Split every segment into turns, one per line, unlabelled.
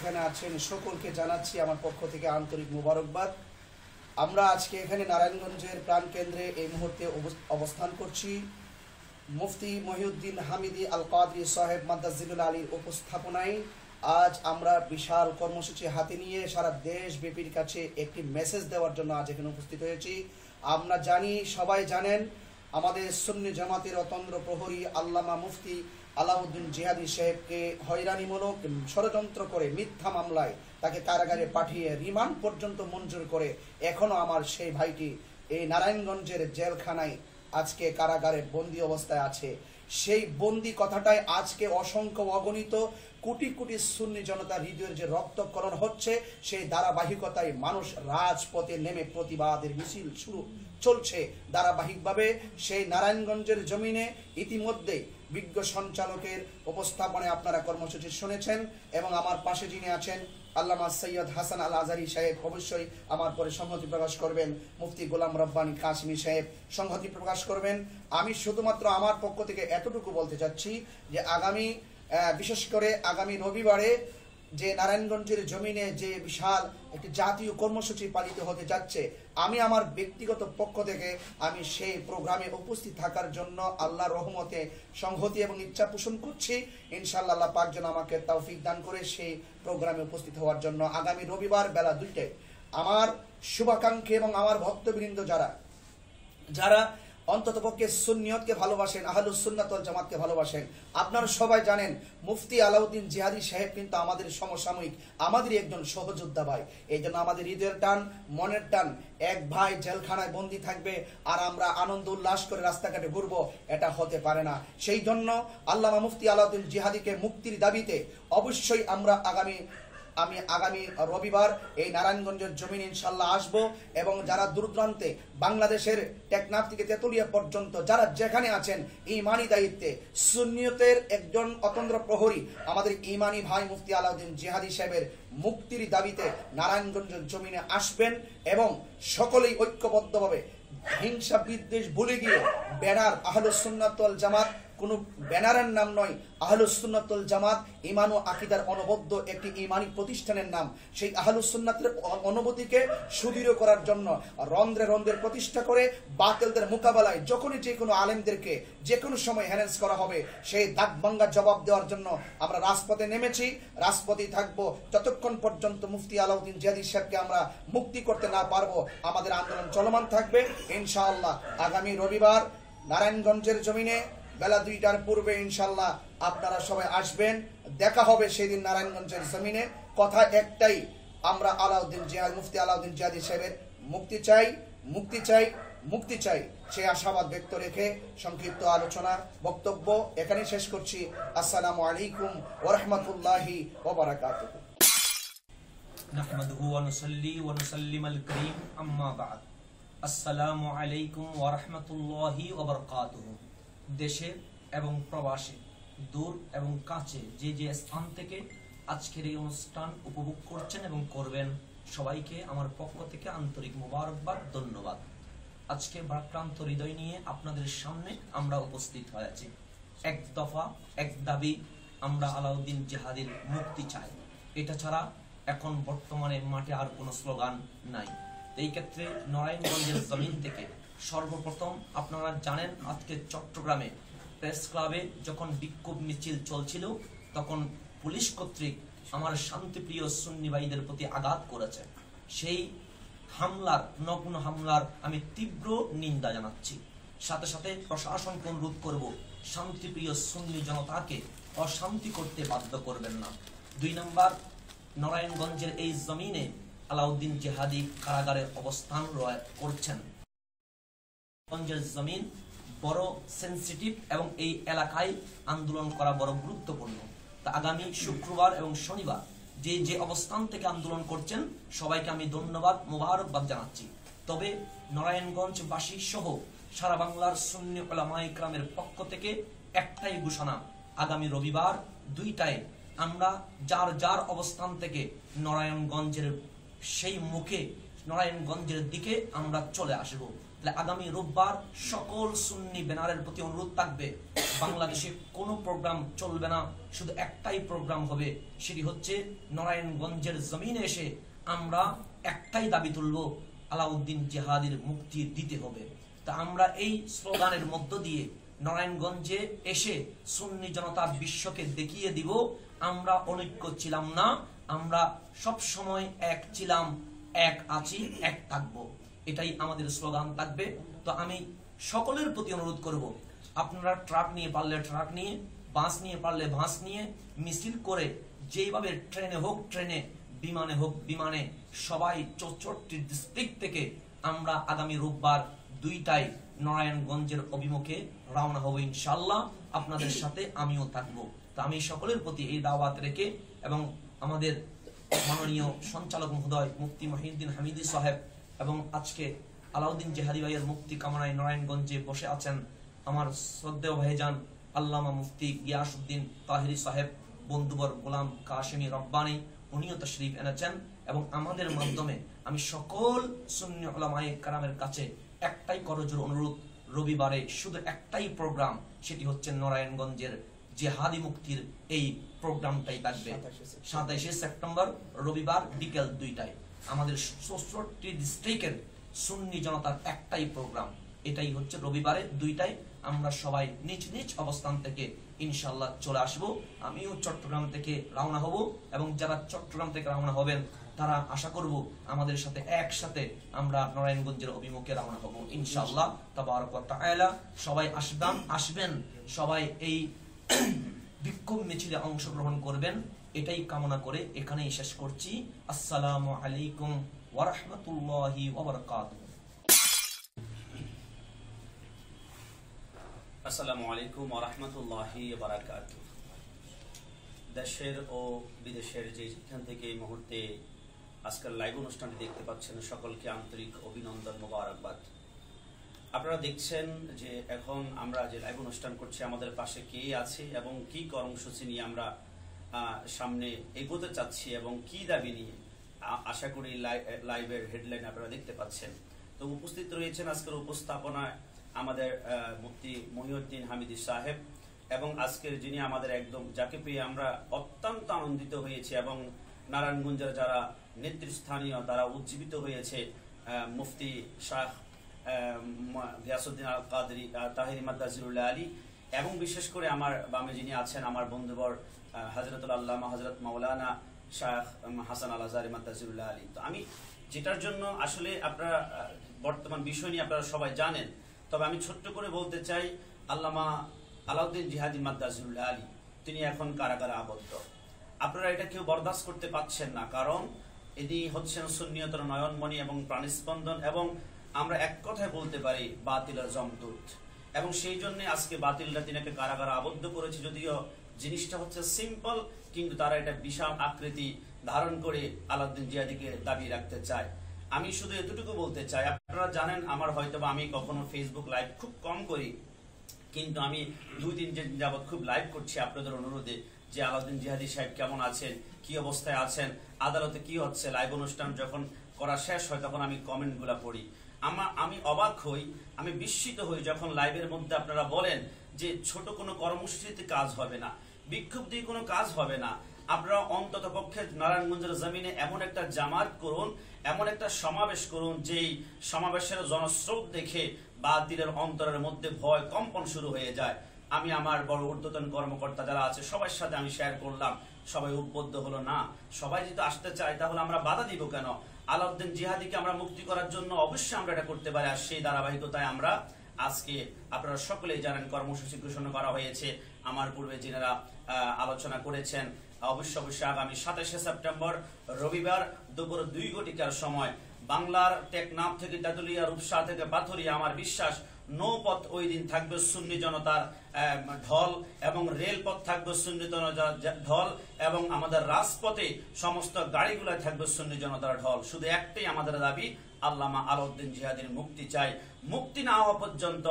যেখানে আছেন সকলকে জানাচ্ছি আমার পক্ষ থেকে আন্তরিক মোবারকবাদ। আমরা আজকে এখানে নারায়ণগঞ্জের প্রাণকেন্দ্রে এই মুহূর্তে অবস্থান করছি। মুফতি মহিউদ্দিন হামিদি আল কাদরি সাহেব মাদ্দাজিলুল আলীর উপস্থাপনায় আজ আমরা বিশাল কর্মসূচি হাতে নিয়ে সারা দেশব্যাপীর কাছে একটি মেসেজ দেওয়ার জন্য আজ এখানে উপস্থিত হয়েছি। আমরা জানি, সবাই জানেন, আমাদের সুন্নি জামাতের অতন্দ্র প্রহরী আল্লামা মুফতি আলাউদ্দিন জিহাদি সাহেবকে হয়রানিমূলক ষড়যন্ত্র করে মিথ্যা মামলায় তাকে কারাগারে পাঠিয়ে রিমান্ড পর্যন্ত মঞ্জুর করে এখনো আমার সেই ভাইটি এই নারায়ণগঞ্জের জেলখানায় আজকে কারাগারে বন্দী অবস্থায় আছে। সেই বন্দি কথাটাই আজকে অসংখ্য অগণিত কোটি কোটি সুন্নি জনতার হৃদয়ের যে রক্তক্ষরণ হচ্ছে, সেই ধারাবাহিকতায় মানুষ রাজপথে নেমে প্রতিবাদের মিছিল শুরু চলছে ধারাবাহিকভাবে। সেই নারায়ণগঞ্জের জমিনে ইতিমধ্যে বিজ্ঞ সঞ্চালকের উপস্থাপনায় আপনারা কর্মসূচি শুনেছেন এবং আমার পাশে যিনি আছেন আল্লামা সৈয়দ হাসান আল আজারি সাহেব অবশ্যই আমার পরে সংহতি প্রকাশ করবেন। মুফতি গোলাম রব্বানী কাশিমি সাহেব সংহতি প্রকাশ করবেন। আমি শুধুমাত্র আমার পক্ষ থেকে এতটুকু বলতে চাচ্ছি যে বিশেষ করে আগামী রবিবারে যে নারায়ণগঞ্জের জমিনে যে বিশাল একটি জাতীয় কর্মসূচি পালিত হতে যাচ্ছে, আমি আমার ব্যক্তিগত পক্ষ থেকে আমি সেই প্রোগ্রামে উপস্থিত থাকার জন্য আল্লাহর রহমতে সংহতি এবং ইচ্ছা পোষণ করছি। ইনশাআল্লাহ আল্লাহ পাক যেন আমাকে তৌফিক দান করে সেই প্রোগ্রামে উপস্থিত হওয়ার জন্য। আগামী রবিবার বেলা 2টায় আমার শুভাকাঙ্ক্ষী এবং আমার ভক্তবৃন্দ যারা অন্ততপক্ষে সুন্নিয়তকে ভালোবাসেন, আহলুস সুন্নাত ওয়াল জামাতকে ভালোবাসেন, আপনারা সবাই জানেন মুফতি আলাউদ্দিন জিহাদি সাহেব কিন্তু আমাদের সমসাময়িক, আমাদেরই একজন সহযোদ্ধা ভাই। এই জন্য আমাদের হৃদয়ের টান, মনের টান, এক ভাই জেলখানায় বন্দী থাকবে আর আমরা আনন্দ উল্লাস করে রাস্তাঘাটে ঘুরবো, এটা হতে পারে না। সেই জন্য আল্লামা মুফতি আলাউদ্দিন জিহাদিকে মুক্তির দাবিতে অবশ্যই আমরা আগামী রবিবার এই নারায়ণগঞ্জের জমিনে ইনশাল্লাহ আসবো এবং যারা দূরদূরান্তে বাংলাদেশের টেকনাফ থেকে তেতুলিয়া পর্যন্ত যারা যেখানে আছেন ইমানি দায়িত্বে সুন্নিয়তের একজন অতন্দ্র প্রহরী আমাদের ইমানি ভাই মুফতি আলাউদ্দিন জিহাদি সাহেবের মুক্তির দাবিতে নারায়ণগঞ্জের জমিনে আসবেন এবং সকলেই ঐক্যবদ্ধভাবে হিংসা বিদ্বেষ ভুলে গিয়ে ব্যানার আহলুস সুন্নাত ওয়াল জামাত কোনো ব্যানারের নাম নয়, আহলুস সুন্নাত ওয়াল জামাত ঈমান ও আকীদার অনবদ্য একটি ঈমানি প্রতিষ্ঠানের নাম। সেই আহলুস সুন্নাতের অনুভূতিকে সুদৃঢ় করার জন্য রন্ধ্রে রন্ধ্রে প্রতিষ্ঠা করে বাতিলদের মোকাবেলায় যখনই যে কোনো আলেমদেরকে যে কোনো সময় হ্যারেস করা হবে সেই দাঁতভাঙ্গা জবাব দেওয়ার জন্য আমরা রাজপথে নেমেছি, রাজপথেই থাকবো যতক্ষণ পর্যন্ত মুফতি আলাউদ্দিন জিহাদি সাহেবকে আমরা মুক্তি করতে না পারবো। আমাদের আন্দোলন চলমান থাকবে ইনশাআল্লাহ। আগামী রবিবার নারায়ণগঞ্জের জমিনে বেলা 2টার পূর্বে ইনশাল্লাহ আপনারা সবাই আসবেন, দেখা হবে সেদিন নারায়ণগঞ্জের জমিনে। কথা একটাই, আমরা মুফতি আলাউদ্দিন জিহাদি সাহেবের মুক্তি চাই, মুক্তি চাই, মুক্তি চাই। সেই আশাবাদ ব্যক্ত রেখে সংক্ষিপ্ত আলোচনা বক্তব্য এখানে শেষ করছি। আসসালামু আলাইকুম ওয়া রাহমাতুল্লাহি ওয়া বারাকাতুহু।
নাহমাদুহু ওয়া নুসাল্লি ওয়া নুসাল্লিমুল কারীম, আম্মা বা'দ। আসসালামু আলাইকুম ওয়া রাহমাতুল্লাহি ওয়া বারাকাতুহু। দেশে এবং প্রবাসে, দূর এবং কাছে যে যে স্থান থেকে আজকের এই অনুষ্ঠান উপভোগ করছেন এবং করবেন, সবাইকে আমার পক্ষ থেকে আন্তরিক মোবারকবাদ, ধন্যবাদ। আজকে ভারাক্রান্ত হৃদয় নিয়ে আপনাদের সামনে আমরা উপস্থিত হয়েছি। এক দফা এক দাবি, আমরা আলাউদ্দিন জিহাদির মুক্তি চাই। এটা ছাড়া এখন বর্তমানে মাঠে আর কোনো স্লোগান নাই। এই ক্ষেত্রে নারায়ণগঞ্জের জমিন থেকে সর্বপ্রথম আপনারা জানেন, আজকে চট্টগ্রামে প্রেস ক্লাবে যখন বিক্ষোভ মিছিল চলছিল তখন পুলিশ কর্তৃক আমার শান্তিপ্রিয় সুন্নি ভাইদের প্রতি আঘাত করেছে। সেই হামলার, নগ্ন হামলার আমি তীব্র নিন্দা জানাচ্ছি। সাথে সাথে প্রশাসনকে অনুরোধ করব, শান্তিপ্রিয় সুন্নি জনতাকে অশান্তি করতে বাধ্য করবেন না। 2 নম্বর, নারায়ণগঞ্জের এই জমিনে আলাউদ্দিন জিহাদি কারাগারে অবস্থান করছেন। গঞ্জের জমিন বড় সেন্সিটিভ এবং এই এলাকায় আন্দোলন করা বড় গুরুত্বপূর্ণ। তা আগামী শুক্রবার এবং শনিবার যে যে অবস্থান থেকে আন্দোলন করছেন সবাইকে আমি ধন্যবাদ, মোবারকবাদ জানাচ্ছি। তবে নারায়ণগঞ্জবাসী সহ সারা বাংলার সুন্নি উলামায়ে কেরামের পক্ষ থেকে একটাই ঘোষণা, আগামী রবিবার 2টায় আমরা যার যার অবস্থান থেকে নারায়ণগঞ্জের সেই মুখে, নারায়ণগঞ্জের দিকে আমরা চলে আসব। তাহলে আগামী রোববার সকল সুন্নি ব্যানারের প্রতি অনুরোধ থাকবে, বাংলাদেশে কোনো প্রোগ্রাম চলবে না, শুধু একটাই প্রোগ্রাম হবে, সেটি হচ্ছে নারায়ণগঞ্জের জমিনে এসে আমরা একটাই দাবি তুলব, আলাউদ্দিন জিহাদির মুক্তি দিতে হবে। তা আমরা এই স্লোগানের মধ্য দিয়ে নারায়ণগঞ্জে এসে সুন্নি জনতা বিশ্বকে দেখিয়ে দিব আমরা অনৈক্য ছিলাম না, আমরা সব সময় এক ছিলাম, এক আছি, এক থাকবো, এটাই আমাদের স্লোগান থাকবে। তো আমি সকলের প্রতি অনুরোধ করব, আপনারা ট্রাক নিয়ে পারলে ট্রাক নিয়ে, বাস নিয়ে পারলে বাস নিয়ে মিছিল করে, যেইভাবে ট্রেনে হোক ট্রেনে, বিমানে হোক বিমানে, সবাই 64টি ডিস্ট্রিক্ট থেকে আমরা আগামী রোববার 2টায় নারায়ণগঞ্জের অভিমুখে রওনা হব ইনশাআল্লাহ। আপনাদের সাথে আমিও থাকব। তো আমি সকলের প্রতি এই দাওয়াত রেখে এবং আমাদের মাননীয় সঞ্চালক মহোদয় মুফতি মহিউদ্দিন হামিদি সাহেব এবং আজকে আলাউদ্দিন জিহাদি ভাইয়ের মুক্তি কামনায় নারায়ণগঞ্জে বসে আছেন আমার শ্রদ্ধেয় ভাইজান আল্লামা মুফতি গিয়াসউদ্দিন তাহিরি সাহেব, বন্ধুবর গোলাম কাশেমি রব্বানী, উনিও তাশরীফ এনেছেন। এবং আমাদের মাধ্যমে আমি সকল সুন্নি উলামায়ে কেরামের কাছে একটাই করজোর অনুরোধ, রবিবারে শুধু একটাই প্রোগ্রাম, সেটি হচ্ছে নারায়ণগঞ্জের জিহাদি মুক্তির এই প্রোগ্রামটাই থাকবে 27শে সেপ্টেম্বর রবিবার বিকেল 2টায়। আমাদের 64টি ডিস্ট্রিক্টের সুন্নি জনতার একটাই প্রোগ্রাম, এটাই হচ্ছে রবিবারে 2টায়। আমরা সবাই নিজ নিজ অবস্থান থেকে ইনশাআল্লাহ চলে আসব। আমিও চট্টগ্রাম থেকে রওনা হব এবং যারা চট্টগ্রাম থেকে রওনা হবেন তারা আশা করব আমাদের সাথে একসাথে আমরা নারায়ণগঞ্জের অভিমুখে রওনা হব ইনশাআল্লাহ তাবারক ওয়া তাআলা। সবাই আসবেন, সবাই এই বিক্ষোভ মিছিলে অংশগ্রহণ করবেন, এটাই কামনা করে এখানেই শেষ করছি। আসসালামু আলাইকুম ওয়া রাহমাতুল্লাহি ওয়া বারাকাতুহু।
আসসালামু আলাইকুম ওয়া রাহমাতুল্লাহি ওয়া বারাকাতুহু। দেশের ও বিদেশের যেখান থেকে এই মুহূর্তে আজকের লাইভ অনুষ্ঠানটি দেখতে পাচ্ছেন সকলকে আন্তরিক অভিনন্দন, মোবারকবাদ। আপনারা দেখছেন যে এখন আমরা যে লাইভ অনুষ্ঠান করছি আমাদের পাশে কে আছে এবং কি কর্মসূচি নিয়ে আমরা সামনে এগোতে চাচ্ছি এবং কি দাবি নিয়ে, আশা করি লাইভের হেডলাইন আপনারা দেখতে পাচ্ছেন। তো উপস্থিত রয়েছেন আজকের উপস্থাপনায় আমাদের মুফতি মহিউদ্দিন হামিদি সাহেব এবং আজকের যিনি আমাদের একদম যাকে পেয়ে আমরা অত্যন্ত আনন্দিত হয়েছি এবং নারায়ণগঞ্জের যারা নেতৃস্থানীয় তারা উজ্জীবিত হয়েছে, মুফতি শাহ গিয়াসউদ্দিন আল কাদরি তাহিরি মাদ্দাজিরুল্লাহ আলী এবং বিশেষ করে আমার বামে যিনি আছেন আমার বন্ধুবর হযরতুল আল্লামা হযরত মাওলানা শাহ হাসান আল আজহারি মাদ্দাজিরুল্লাহ আলী। তো আমি যেটার জন্য আসলে আপনারা বর্তমান বিষয় নিয়ে আপনারা সবাই জানেন, তবে আমি ছোট্ট করে বলতে চাই, আল্লামা আলাউদ্দিন জিহাদি মাদ্দাজিরুল্লাহ আলী তিনি এখন কারাগারে আবদ্ধ। আপনারা এটা কেউ বরদাস্ত করতে পারছেন না, কারণ ইনি হচ্ছেন সুন্নিয়তের নয়নমণি এবং প্রাণস্পন্দন এবং আমরা এক কথায় বলতে পারি বাতিলের যমদূত। এবং সেই জন্য আজকে বাতিলরা তিনাকে কারাগারে আবদ্ধ করেছে, যদিও জিনিসটা হচ্ছে সিম্পল, কিন্তু তারা এটা বিশাল আকৃতি ধারণ করে আলাউদ্দিন জিহাদিকে দাবি রাখতে চায়। আমি শুধু এতটুকু বলতে চাই, আপনারা জানেন আমার হয়তোবা আমি কখনো ফেসবুক লাইভ খুব কম করি, কিন্তু আমি 2-3 দিন যাবৎ খুব লাইভ করছি আপনাদের অনুরোধে যে আলাউদ্দিন জিহাদি সাহেব কেমন আছেন, কি অবস্থায় আছেন, আদালতে কি হচ্ছে। লাইভ অনুষ্ঠান যখন করা শেষ হয় তখন আমি কমেন্টগুলো পড়ি, আমি অবাক হই, আমি বিস্মিত হই যখন লাইভের মধ্যে আপনারা বলেন যে ছোট কোনো কর্মসূচিতে কাজ হবে না, বিক্ষোভ দিয়ে কোনো কাজ হবে না। আপনারা অন্তত পক্ষে নারায়ণগঞ্জের জমিনে এমন একটা জামাত করুন, এমন একটা সমাবেশ করুন যেই সমাবেশের জনস্রোত দেখে বাতিলের অন্তরের মধ্যে ভয় কম্পন শুরু হয়ে যায়। আমি আমার বড় ঊর্ধ্বতন কর্মকর্তা যারা আছে সবার সাথে আমি শেয়ার করলাম, সবাই উদ্বুদ্ধ হলো না। সবাই যদি আসতে চায় তাহলে আমরা বাধা দিব কেন? আলাউদ্দিন জিহাদিকে আমরা মুক্তি করার জন্য অবশ্যই আমরা এটা করতে পারি। আর সেই ধারাবাহিকতায় আমরা আজকে আপনারা সকলেই জানেন কর্মসূচি ঘোষণা করা হয়েছে। আমার পূর্বে যিনারা আলোচনা করেছেন, অবশ্যই আগামী 27শে সেপ্টেম্বর রবিবার দুপুর 2 ঘটিকার সময় বাংলার টেকনাফ থেকে তেতুলিয়া, রূপসা থেকে পাথুরিয়া, আমার বিশ্বাস নৌপথ ওই দিন থাকবে সুন্নি জনতার ঢল এবং রেলপথ থাকবে সুন্নি জনতার ঢল এবং আমাদের রাজপথে সমস্ত গাড়িগুলো থাকবে সুন্নি জনতার ঢল। শুধু একটাই আমাদের দাবি, আল্লামা আলাউদ্দিন জিহাদির মুক্তি চাই। মুক্তি না হওয়া পর্যন্ত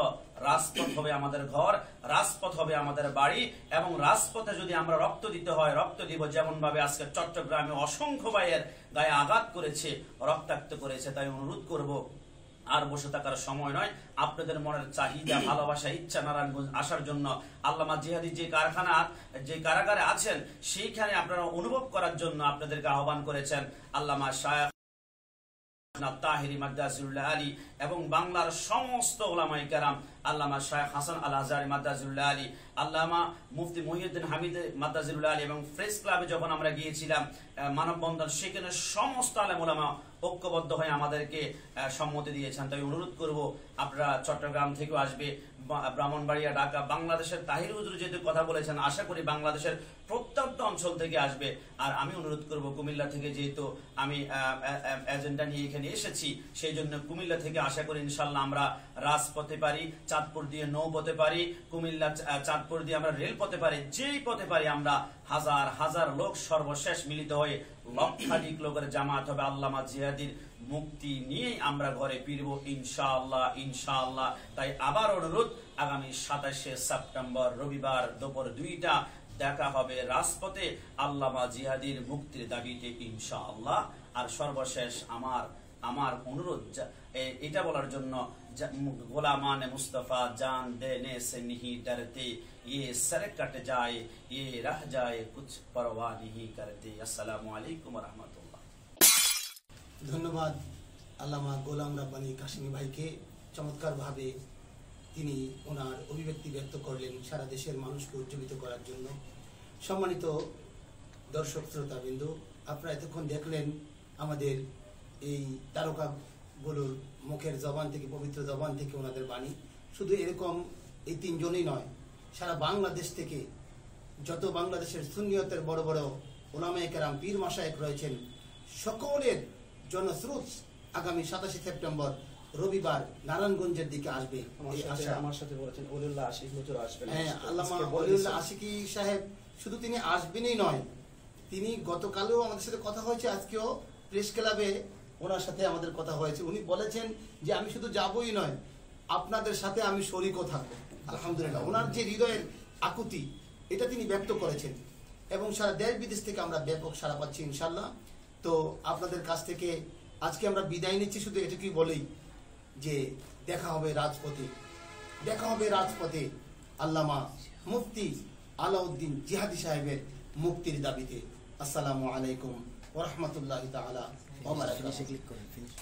রাজপথ হবে আমাদের ঘর, রাজপথ হবে আমাদের বাড়ি এবং রাজপথে যদি আমরা রক্ত দিতে হয় রক্ত দিব। যেমন ভাবে আজকে চট্টগ্রামে অসংখ্য ভাইয়ের গায়ে আঘাত করেছে, রক্তাক্ত করেছে, তাই অনুরোধ করব আর বসে থাকার সময় নয়। আপনাদের মনের চাহিদা, ভালোবাসা, ইচ্ছা নারায়ণগঞ্জ আসার জন্য আল্লামা জিহাদি যে কারাগারে আছেন সেইখানে আপনারা অনুভব করার জন্য আপনাদেরকে আহ্বান করেছেন আল্লামা শায়খ তাহিরি মাদ্দাজিউল্লাহ আলী এবং বাংলার সমস্ত উলামায়ে কেরাম, আল্লামা শায়খ হাসান আল আজহারি মাদ্দাজিউল্লাহ আলী, আল্লামা মুফতি মহিউদ্দিন হামিদ মাদ্দাজিউল্লাহ আলী এবং প্রেস ক্লাবে যখন আমরা গিয়েছিলাম মানববন্ধন, সেখানে সমস্ত আলেম উলামা ঐক্যবদ্ধ হয়ে আমাদেরকে সম্মতি দিয়েছেন। তাই অনুরোধ করব আপনারা চট্টগ্রাম থেকেও আসবে, ব্রাহ্মণবাড়িয়া, ঢাকা, বাংলাদেশের তাহির হুজুর যেহেতু কথা বলেছেন, আশা করি বাংলাদেশের প্রত্যন্ত অঞ্চল থেকে আসবে। আর আমি অনুরোধ করব কুমিল্লা থেকে, যেহেতু আমি এজেন্ডা নিয়ে এখানে এসেছি, সেই জন্য কুমিল্লা থেকে আশা করি ইনশাল্লাহ আমরা রাজপথে পারি, চাঁদপুর দিয়ে নৌপথে পারি, কুমিল্লা চাঁদপুর দিয়ে আমরা রেল পথে পারি, যেই পথে পারি আমরা হাজার হাজার লোক সর্বশেষ মিলিত হয়ে লক্ষাধিক লোকের জামাত হবে আল্লামা জিহাদির মুক্তি নিয়ে আমরা ঘরে ফিরব ইনশাআল্লাহ, ইনশাআল্লাহ। তাই আবার অনুরোধ, আগামী 27শে সেপ্টেম্বর রবিবার দুপুর 2টা দেখা হবে রাজপথে আল্লামা জিহাদির মুক্তির দাবিতে ইনশাআল্লাহ। আর সর্বশেষ আমার অনুরোধ এটা বলার জন্য, গোলামানে মুস্তফা জান দেনে সে नहीं डरते, ये सर कट जाए ये रह जाए कुछ परवाह नहीं करते। अस्सलामु अलैकुम ওয়া রাহমাতুল্লাহ।
ধন্যবাদ আল্লামা গোলাম রাব্বানী কাশিমি ভাইকে। চমৎকারভাবে তিনি ওনার অভিব্যক্তি ব্যক্ত করলেন সারা দেশের মানুষকে উজ্জীবিত করার জন্য। সম্মানিত দর্শক শ্রোতাবৃন্দ, আপনারা এতক্ষণ দেখলেন আমাদের এই তারকাগুলোর মুখের জবান থেকে, পবিত্র জবান থেকে ওনাদের বাণী। শুধু এরকম এই তিনজনই নয়, সারা বাংলাদেশ থেকে যত বাংলাদেশের সুন্নিয়তের বড় বড় ওলামায়ে কেরাম, পীর মাশায়েখ রয়েছেন, সকলের জনস্রোত আগামী 27শে সেপ্টেম্বর রবিবার নারায়ণগঞ্জের দিকে আসবে।
আমার সাথে বলেছেন ওলিউল্লাহ আশিক হুজুর আসবেন।
হ্যাঁ, আল্লামা ওলিউল্লাহ আশিকি সাহেব শুধু তিনি আসবেনই নয়, তিনি গতকালও আমাদের সাথে কথা হয়েছে, আজকেও প্রেস ক্লাবে ওনার সাথে আমাদের কথা হয়েছে। উনি বলেছেন যে আমি শুধু যাবই নয়, আপনাদের সাথে আমি শরীকও থাকবো। আলহামদুলিল্লাহ, ওনার যে হৃদয়ের আকুতি এটা তিনি ব্যক্ত করেছেন এবং সারা দেশ বিদেশ থেকে আমরা ব্যাপক সাড়া পাচ্ছি ইনশাল্লাহ। তো আপনাদের কাছ থেকে আজকে আমরা বিদায় নিচ্ছি, শুধু এটুকুই বলেই যে দেখা হবে রাজপথে, দেখা হবে রাজপথে আল্লামা মুফতি আলাউদ্দিন জিহাদি সাহেবের মুক্তির দাবিতে। আসসালামু আলাইকুম ওয়া রাহমাতুল্লাহি তাআলা ওয়া বারাকাতুহু।